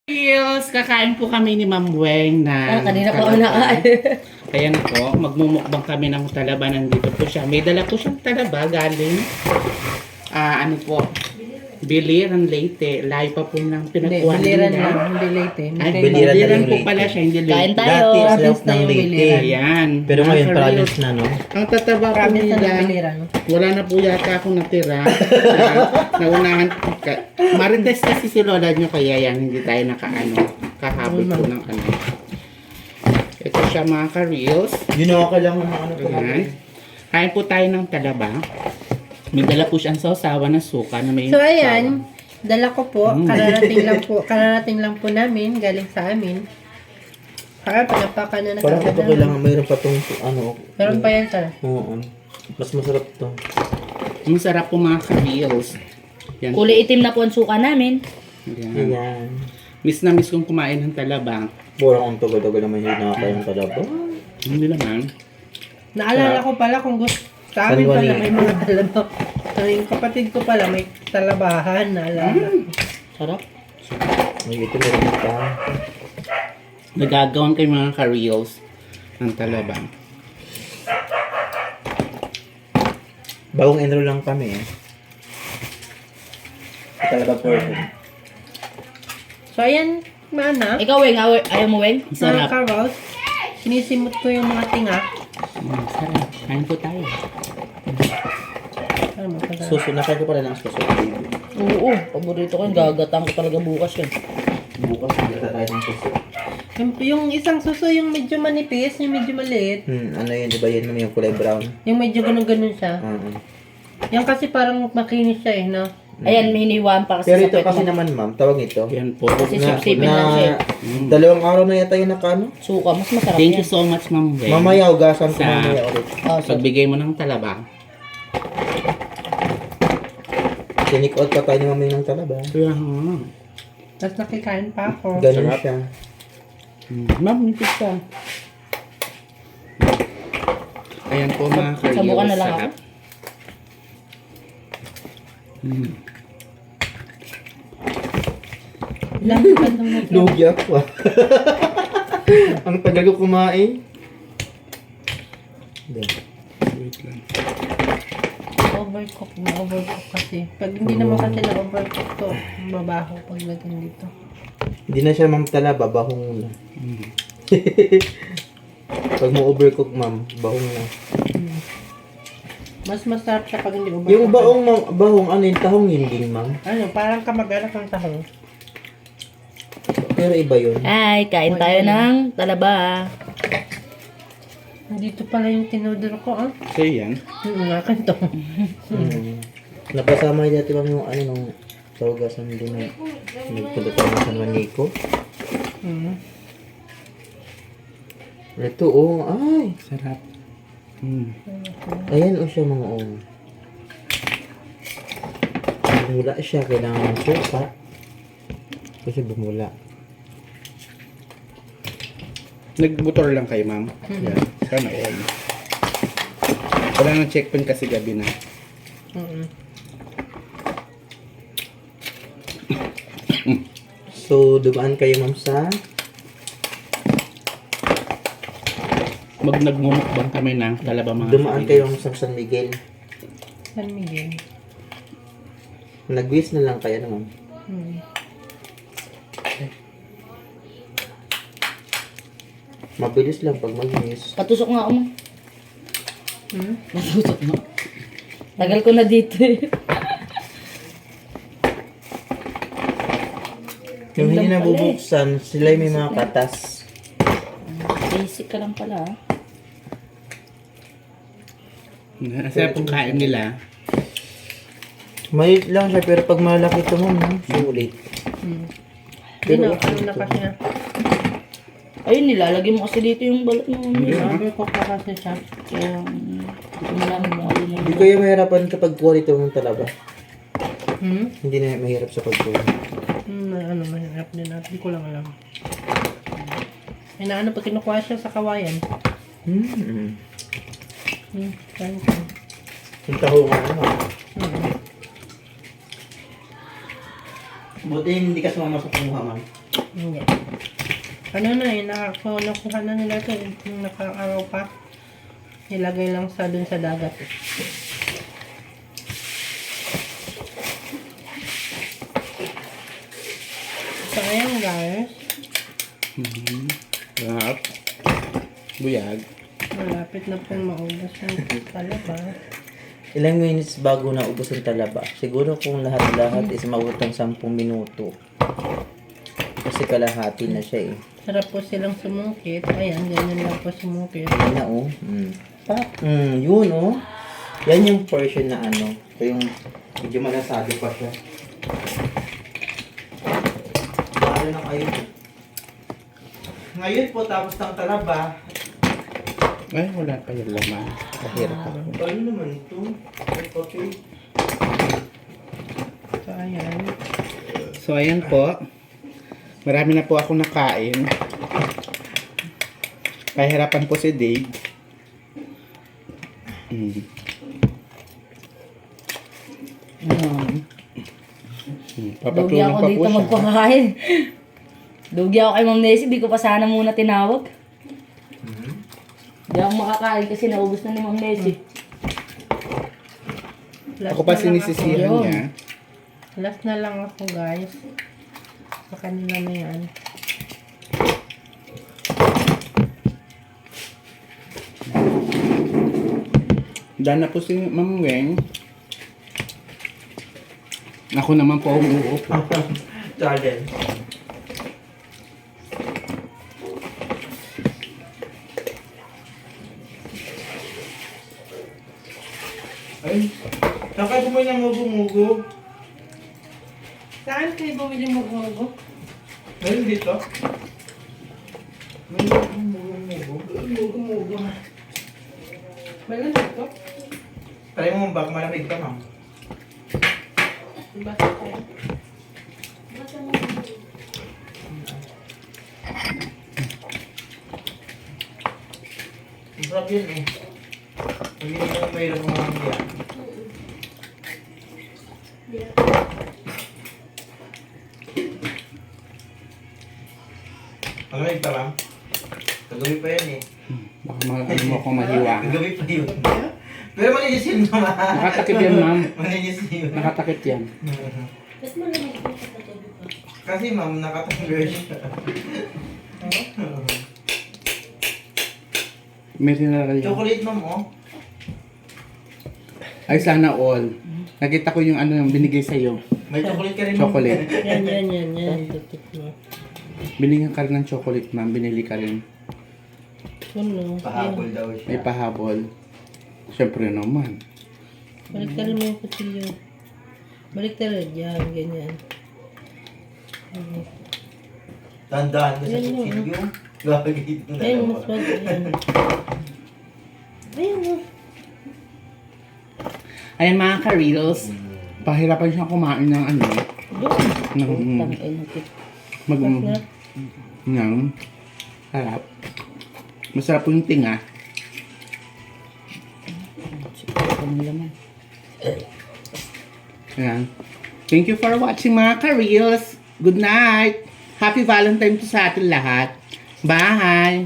Yes, kakain po kami ni Ma'am Weng na kanina pa ako nakain. Ayan po, magmumukbang kami ng talaba. Nandito po siya. May dala po siyang talaba galing. Ano po? Biliran Leyte. Layo pa po ng pinagkuhan Biliran nila. lang, hindi Leyte. Ay, Biliran Biliran ng po Leyte. pala siya, hindi Leyte. Kain tayo. Dati Province South na ng yung Leyte. Biliran. Ayan. Pero Mga ngayon, ka-reels. province na, no? Ang tataba po Province na ng nila. Biliran. Wala na po yata akong natira. Naunahan. Marites kasi si Lola nyo kaya yan. Hindi tayo kahabol po ng ano. Ito siya mga ka-reels. Yun ako kailangan ng ano po. Ayan. Kain po tayo ng talaba. May dala po siyang sausawa na suka na may So ayan, dala ko po, Mm. kararating lang po namin, galing sa amin. Kaya pinapakan na Parang ito nakagana. kailangan mayroon pa itong ano. Meron pa yan sir. Oo. Mas masarap to. Ang sarap po mga ka-reels. Yan. Kulay itim na po ang suka namin. Ayan. Ayan. Miss na miss kong kumain ng talaba. Parang ang tagal-tagal naman yung nakakayang talaba. Hindi naman. Naalala ko pala kung gusto, sa amin pala Salwani. may mga talaba. Yung kapatid ko pala may talabahan, naalala. Sarap. May ito meron pa. Nagagawan kayo mga ka-reels ng talaba. Bagong enroll lang kami eh. Talaba portion. So ayan, mana. Ikaw, Weng, ayaw mo, Weng? Ang sarap. Mga Carol, sinisimot ko yung mga tinga. Sarap. Kain po tayo. Ano mo, sarap. Suso. Nakain ko pala ng suso. Oo, paborito ko yung gagatang ko talaga bukas yun. Bukas hindi tayo ng suso. Yung isang suso, yung medyo manipis, yung medyo maliit. Ano yun? Diba yun naman yung kulay brown? Yung medyo ganun-ganun siya. Yan kasi parang makinis siya eh, no? Ayan, may hiniwaan pa kasi Pero sa ito pet kasi mo. naman ma'am, tawag ito. Yan po. Kasi sipsipin lang siya. Dalawang araw na yata yung nakano. Suka, mas masarap Thank yan. you so much, Ma'am Weng. Mamaya ugasan ko Sa- mamaya ulit. Oh, so, Pagbigay mo ng talaba. Sinik out pa tayo ni mamaya ng talaba. Kaya Tapos nakikain pa ako. Ganun Sarap. siya. Ma'am, nipis ka. Ayan po mga ka-reels. Sabukan na lang Sarap. Lagi pa naman. Lugi ako ah. Ang tagal ko kumain. Wait lang. Overcook na overcook kasi. Pag hindi naman kasi na overcook to, mabaho pag lagyan dito. Hindi na siya ma'am talaba, bahong na. Pag mo overcook ma'am, bahong na. Mas masarap siya pag hindi overcook. Yung baong ma'am, bahong ano yung tahong yun din ma'am. Ano, parang kamag-anak ng tahong. Pero iba yun. ay, kain tayo ng talaba. Dito pala yung tinudor ko, ah. So yan. Akin to. Napasama yun dati ma'am yung ano nung tawagasan din na nagpunta tayo ng San Juanico. Ito oh, ay. Sarap. Ayan o siya mga oh. Bumula siya, kailangan ng suka. Kasi bumula. Nagbutor lang kayo, ma'am. Yan. Sana all. Wala nang checkpoint kasi gabi na. So, dumaan kayo ma'am sa Nagmumukbang kami ng talaba mga dumaan ka-reels. kayo ma'am sa San Miguel. San Miguel. Nag-wish na lang kayo naman. Mabilis lang pag mag-wish. Patusok nga ako mo. Patusok nga. Tagal ko na dito eh. Yung hindi Lang pala nabubuksan, sila may mga katas. Basic ka lang pala ah. Kasi pong kain nila. Maliit lang siya, pero pag malaki ito mo, sulit. Pero ano na kasi na. Ayun, nilalagay mo kasi dito yung balat mo. Overcook na kasi siya. Kaya, hindi ko malaman mo alin Hindi yung... kayo mahirapan kapag quality mong talaba. Hmm? Hindi na mahirap sa pag-quality. Ano, mahirap din natin. Hindi ko lang alam. Inaano pag kinukuha siya sa kawayan. Kain ko. Yung taho nga naman. Buti hindi ka sumama sa kumuha, ma'am. Hindi. Ano na eh, nakuha na nila ito eh, yung nakaraw pa. Nilagay lang sa dun sa dagat eh. So, ayan guys. Sarap. Buyag. Malapit na pong maubos yung talaba. Ilang minutes bago naubos ang talaba? Siguro kung lahat-lahat is mautang 10 minuto. Kasi kalahati na siya eh. Sarap po silang sumungkit. Ayan, ganyan lang po sumungkit. Yan na oh. Yun oh. Yan yung portion na ano. Ito yung medyo malasado pa siya. Lalo na kayo. Ngayon po tapos ng talaba. Ay, wala pa yung laman. Kahirap ako. Ano naman ito? Okay. So, ayan. So, ayan po. Marami na po ako nakain. Pahirapan po si Dave. Dugi Papatulong ako pa po dito siya. magpakain. Dugi ako kay Ma'am Nessie, di ko pa sana muna tinawag. Di ako makakain kasi naubos na ni Ma'am Nessie. Last Ako pa na lang sinisisihan ako. niya. Last na lang ako guys. Sa kanila na yan. Dahil na po si Ma'am Weng. Ako naman po umuupo. Challenge. Ay, saan kayo bumili ng mugo-mugo? Saan kayo bumili mugo-mugo? Ayun dito. May mugo-mugo. Mugo-mugo. Meron dito? Try mo bak malamig ka, ma'am. Diba sa kayo? Masarap yun eh. Hindi naman mayroon mga yan. Malamig pa, ma'am. Kagabi pa yan eh. Baka ano mo akong mahiwa. Kagabi pa yun. Pero malinis yun, ma'am. Nakatakip yan, ma'am. Malinis yun. Nakatakip yan. Kasi ma'am, nakatanggal siya. May tinarayan. Chocolate, ma'am, oh. Ay, sana all. Nakita ko yung ano yung binigay sa'yo. May chocolate ka rin, ma'am. Chocolate. Yan. Tutik mo. Binigyan ka rin ng chocolate, ma'am. Binili ka rin. Ano? Pahabol daw siya. May pahabol. Siyempre naman. Baliktarin mo yung kutsilyo. Baliktarin. Yan, ganyan. Tandaan ka sa Yan, yun. kutsilyo. Gagawin ng Ayun, dalawa. mas wag. Ayun, oh. Ayan mga ka-reels. Pahirapan siya kumain ng ano. Doon. Ng ng harap. Masarap po yung tinga. Ang laman. Ayan. Thank you for watching mga ka-reels. Good night. Happy Valentine to sa atin lahat. Bye.